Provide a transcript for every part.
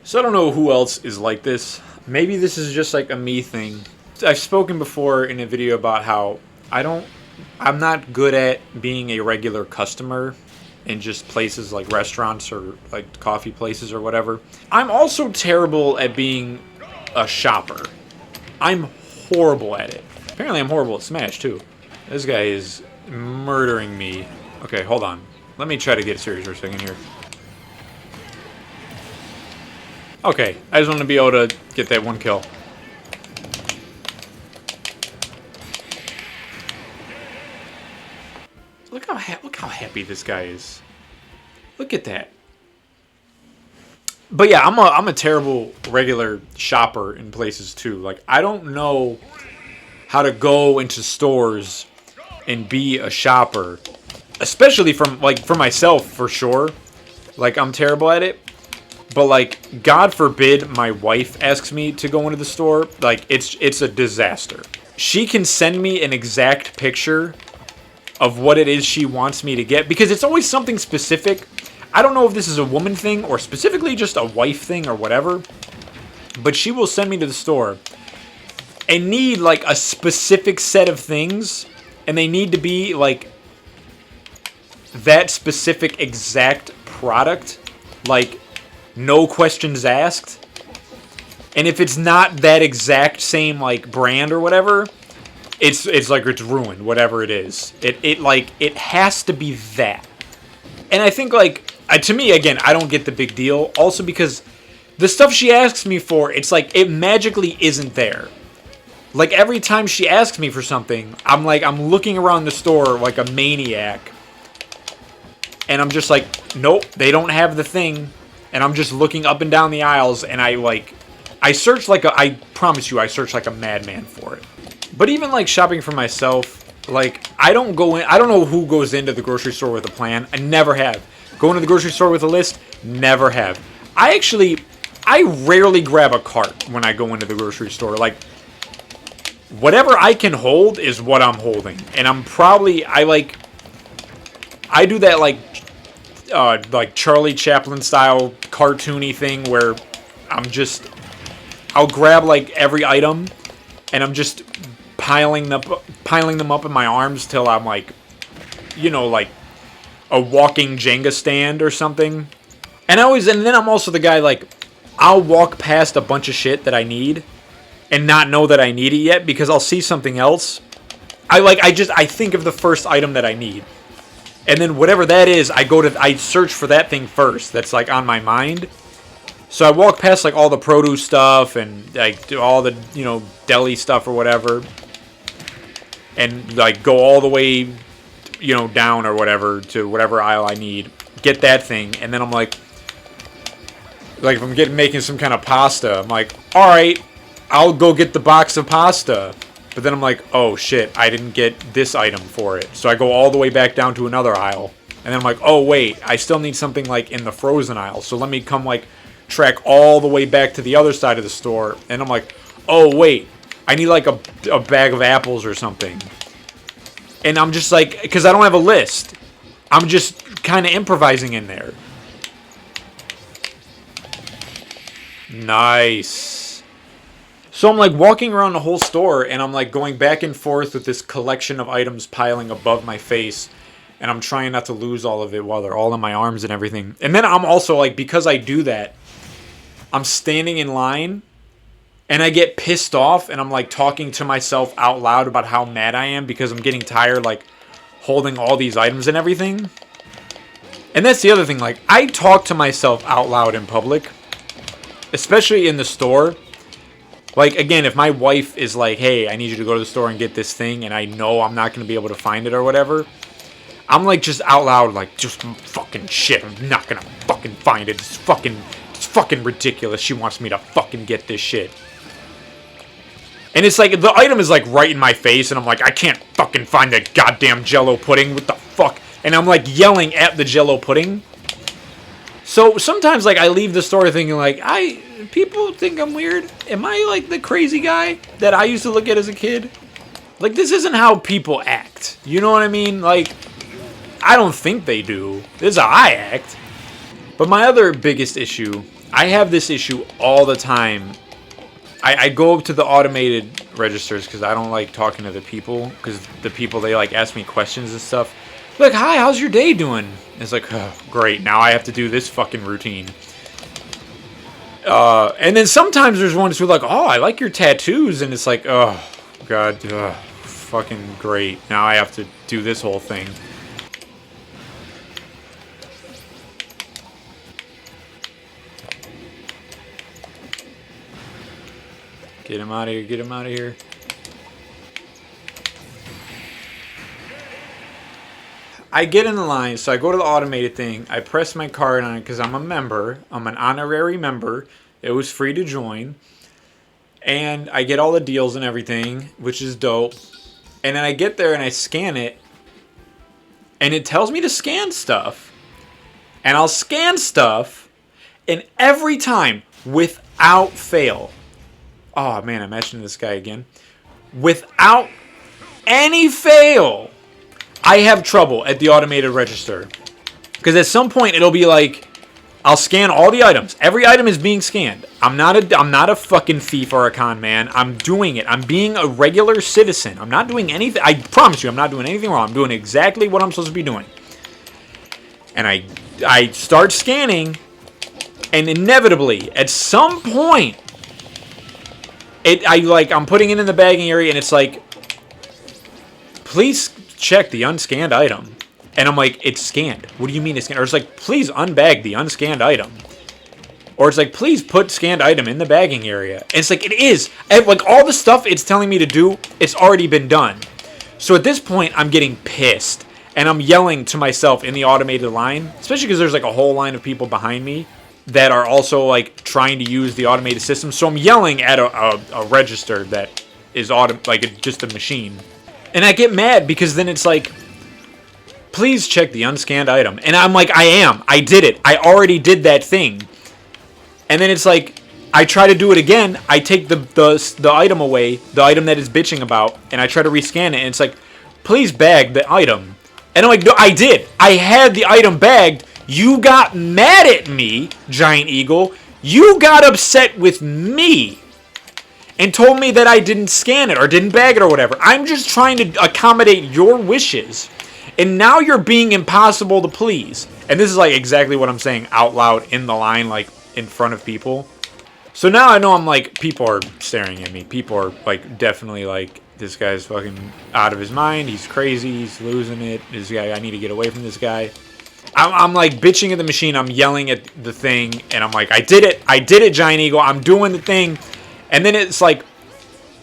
So I don't know who else is like this. Maybe this is just like a me thing. I've spoken before in a video about how I'm not good at being a regular customer in just places like restaurants or like coffee places or whatever. I'm also terrible at being a shopper. I'm horrible at it. Apparently I'm horrible at Smash too. This guy is murdering me. Okay, hold on. Let me try to get serious for a second here. Okay, I just want to be able to get that one kill. Look how happy this guy is. Look at that. But yeah, I'm a terrible regular shopper in places too. Like, I don't know how to go into stores and be a shopper, especially for myself for sure. Like, I'm terrible at it. But like, God forbid my wife asks me to go into the store, like it's a disaster. She can send me an exact picture of what it is she wants me to get because it's always something specific. I don't know if this is a woman thing or specifically just a wife thing or whatever, but she will send me to the store and need like a specific set of things, and they need to be like that specific exact product, like no questions asked. And if it's not that exact same like brand or whatever, it's like it's ruined, whatever it is. It has to be that. And I think like to me, again, I don't get the big deal. Also because the stuff she asks me for, it's like it magically isn't there. Like every time she asks me for something, I'm looking around the store like a maniac. And I'm just like, nope, they don't have the thing. And I'm just looking up and down the aisles, and I search I promise you, I search like a madman for it. But even like shopping for myself, like I don't know who goes into the grocery store with a plan. I never have. Go into the grocery store with a list, never have. I rarely grab a cart when I go into the grocery store. Like, whatever I can hold is what I'm holding. And I do that like Charlie Chaplin style cartoony thing where I'll grab like every item and I'm just piling them up in my arms till I'm like, like a walking Jenga stand or something. And then I'm also the guy like I'll walk past a bunch of shit that I need and not know that I need it yet because I'll see something else. I think of the first item that I need. And then whatever that is, I search for that thing first. That's like on my mind. So I walk past like all the produce stuff and like do all the, deli stuff or whatever. And like go all the way, down or whatever to whatever aisle I need. Get that thing. And then I'm like if I'm making some kind of pasta, I'm like, all right, I'll go get the box of pasta. But then I'm like, oh shit, I didn't get this item for it. So I go all the way back down to another aisle. And then I'm like, oh wait, I still need something like in the frozen aisle. So let me come like track all the way back to the other side of the store. And I'm like, oh wait, I need like a bag of apples or something. And I'm just like, because I don't have a list. I'm just kind of improvising in there. Nice. So I'm like walking around the whole store and I'm like going back and forth with this collection of items piling above my face. And I'm trying not to lose all of it while they're all in my arms and everything. And then I'm also like, because I do that, I'm standing in line and I get pissed off and I'm like talking to myself out loud about how mad I am because I'm getting tired like holding all these items and everything. And that's the other thing, like I talk to myself out loud in public, especially in the store. Like, again, if my wife is like, hey, I need you to go to the store and get this thing, and I know I'm not going to be able to find it or whatever, I'm like just out loud, like, just fucking shit, I'm not going to fucking find it. It's fucking ridiculous. She wants me to fucking get this shit. And it's like, the item is like right in my face, and I'm like, I can't fucking find that goddamn Jell-O pudding. What the fuck? And I'm like yelling at the Jell-O pudding. So sometimes, like, I leave the store thinking, like, people think I'm weird. Am I, like, the crazy guy that I used to look at as a kid? Like, this isn't how people act. You know what I mean? Like, I don't think they do. This is how I act. But my other biggest issue I have this issue all the time. I go up to the automated registers because I don't like talking to the people, because the people, they like ask me questions and stuff. Like, hi, how's your day doing? And it's like, oh, great, now I have to do this fucking routine. And then sometimes there's ones who are like, oh, I like your tattoos, and it's like, oh god, fucking great, now I have to do this whole thing. Get him out of here, get him out of here. I get in the line, so I go to the automated thing, I press my card on it because I'm a member, I'm an honorary member, it was free to join, and I get all the deals and everything, which is dope, and then I get there and I scan it, and it tells me to scan stuff, and I'll scan stuff, and every time, without fail, oh man, I mentioned this guy again. Without any fail, I have trouble at the automated register. Because at some point it'll be like, I'll scan all the items. Every item is being scanned. I'm not a fucking thief or a con man. I'm doing it. I'm being a regular citizen. I'm not doing anything. I promise you, I'm not doing anything wrong. I'm doing exactly what I'm supposed to be doing. And I start scanning, and inevitably, at some point, I'm putting it in the bagging area, and it's like, please check the unscanned item. And I'm like, it's scanned. What do you mean it's scanned? Or it's like, please unbag the unscanned item. Or it's like, please put scanned item in the bagging area. And it's like, it is. Like, all the stuff it's telling me to do, it's already been done. So at this point, I'm getting pissed. And I'm yelling to myself in the automated line, especially because there's like a whole line of people behind me that are also like trying to use the automated system. So I'm yelling at a register that is just a machine. And I get mad because then it's like, please check the unscanned item. And I'm like, I did it. I already did that thing. And then it's like, I try to do it again. I take the item away, the item that is bitching about, and I try to rescan it. And it's like, please bag the item. And I'm like, no, I did. I had the item bagged. You got mad at me, Giant Eagle. You got upset with me and told me that I didn't scan it or didn't bag it or whatever. I'm just trying to accommodate your wishes. And now you're being impossible to please. And this is like exactly what I'm saying out loud in the line, like in front of people. So now I know I'm like, people are staring at me. People are like definitely like, this guy's fucking out of his mind. He's crazy. He's losing it. This guy, I need to get away from this guy. I'm like bitching at the machine. I'm yelling at the thing. And I'm like, I did it. I did it, Giant Eagle. I'm doing the thing. And then it's like,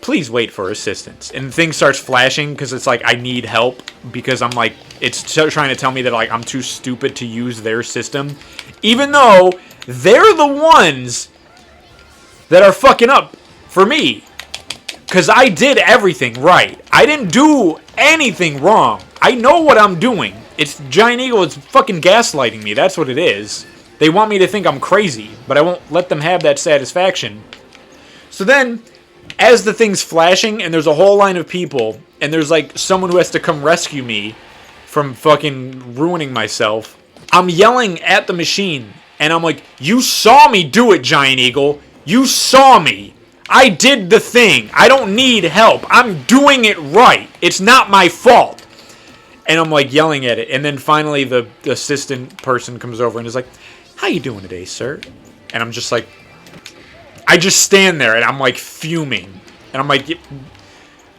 please wait for assistance. And the thing starts flashing because it's like, I need help. Because I'm like, it's trying to tell me that like I'm too stupid to use their system. Even though they're the ones that are fucking up for me. Because I did everything right. I didn't do anything wrong. I know what I'm doing. It's Giant Eagle. It's fucking gaslighting me. That's what it is. They want me to think I'm crazy, but I won't let them have that satisfaction. So then, as the thing's flashing, and there's a whole line of people, and there's like someone who has to come rescue me from fucking ruining myself, I'm yelling at the machine, and I'm like, you saw me do it, Giant Eagle. You saw me. I did the thing. I don't need help. I'm doing it right. It's not my fault. And I'm like yelling at it. And then finally the assistant person comes over and is like, how you doing today, sir? And I'm just like, I just stand there and I'm like fuming. And I'm like,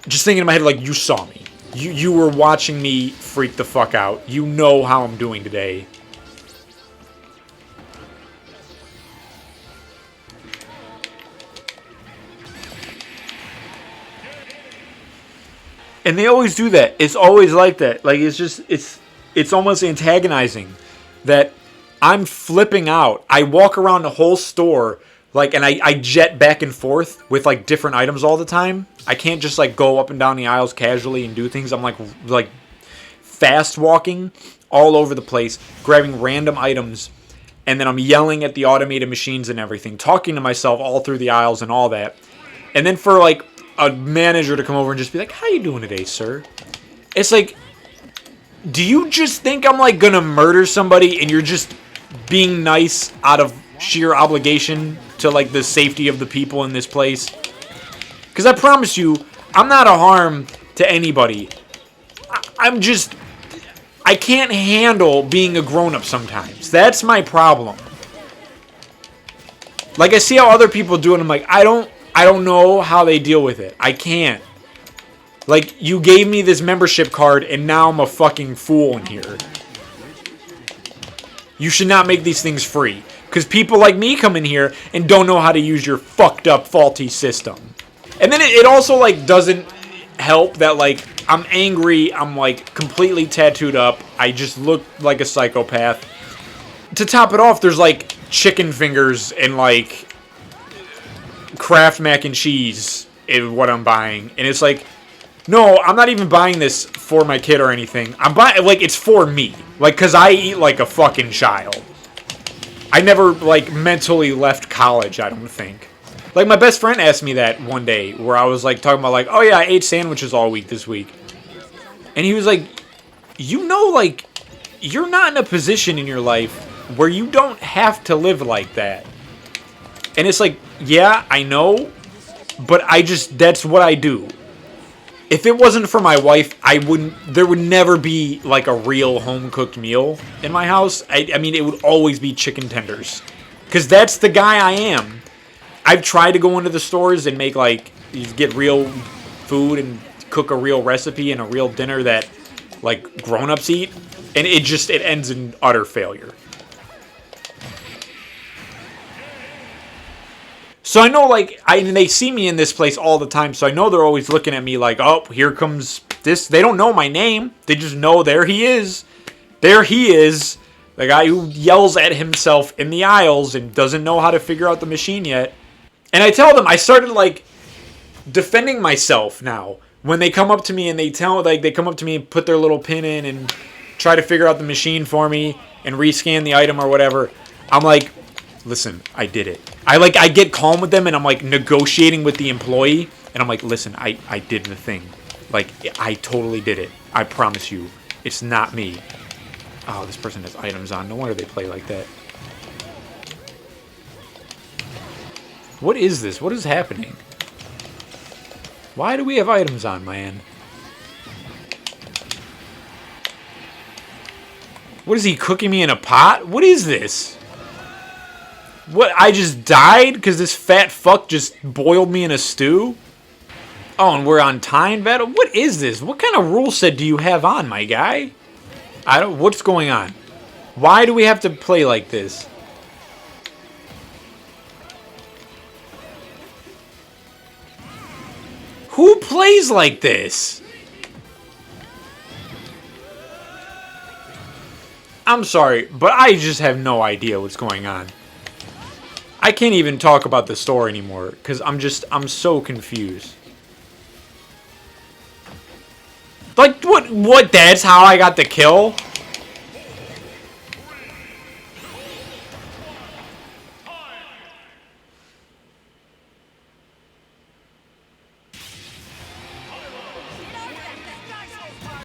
just thinking in my head, like, you saw me. You were watching me freak the fuck out. You know how I'm doing today. And they always do that. It's always like that. Like, it's just, it's almost antagonizing that I'm flipping out. I walk around the whole store, like, and I jet back and forth with, like, different items all the time. I can't just, like, go up and down the aisles casually and do things. I'm, like fast walking all over the place, grabbing random items, and then I'm yelling at the automated machines and everything, talking to myself all through the aisles and all that. And then for, like, a manager to come over and just be like, how you doing today, sir? It's like, do you just think I'm like gonna murder somebody and you're just being nice out of sheer obligation to, like, the safety of the people in this place. Because I promise you, I'm not a harm to anybody. I can't handle being a grown-up sometimes. That's my problem. Like, I see how other people do it, I'm like, I don't know how they deal with it. I can't. Like, you gave me this membership card, and now I'm a fucking fool in here. You should not make these things free. Because people like me come in here and don't know how to use your fucked up, faulty system. And then it also, like, doesn't help that, like, I'm angry, I'm, like, completely tattooed up, I just look like a psychopath. To top it off, there's, like, chicken fingers and, like, Kraft mac and cheese is what I'm buying. And it's like, no, I'm not even buying this for my kid or anything. I'm buying, like, it's for me. Like, because I eat like a fucking child. I never, like, mentally left college, I don't think. Like, my best friend asked me that one day, where I was, like, talking about, like, oh, yeah, I ate sandwiches all week this week. And he was like, you know, like, you're not in a position in your life where you don't have to live like that. And it's like, yeah, I know, but that's what I do. If it wasn't for my wife, there would never be, like, a real home-cooked meal in my house. I mean, it would always be chicken tenders. Because that's the guy I am. I've tried to go into the stores and make, like, get real food and cook a real recipe and a real dinner that, like, grown-ups eat. And it ends in utter failure. So I know, like, they see me in this place all the time, so I know they're always looking at me like, oh, here comes this. They don't know my name. They just know there he is. There he is. The guy who yells at himself in the aisles and doesn't know how to figure out the machine yet. And I tell them, I started, like, defending myself now. When they come up to me and they come up to me and put their little pin in and try to figure out the machine for me and rescan the item or whatever, I'm like, listen, I did it. I get calm with them and I'm, like, negotiating with the employee and I'm like, listen, I did the thing. Like, I totally did it. I promise you. It's not me. Oh, this person has items on. No wonder they play like that. What is this? What is happening? Why do we have items on, man? What is he, cooking me in a pot? What is this? What, I just died because this fat fuck just boiled me in a stew? Oh, and we're on time battle? What is this? What kind of rule set do you have on, my guy? What's going on? Why do we have to play like this? Who plays like this? I'm sorry, but I just have no idea what's going on. I can't even talk about the store anymore because I'm so confused. Like, what, that's how I got the kill?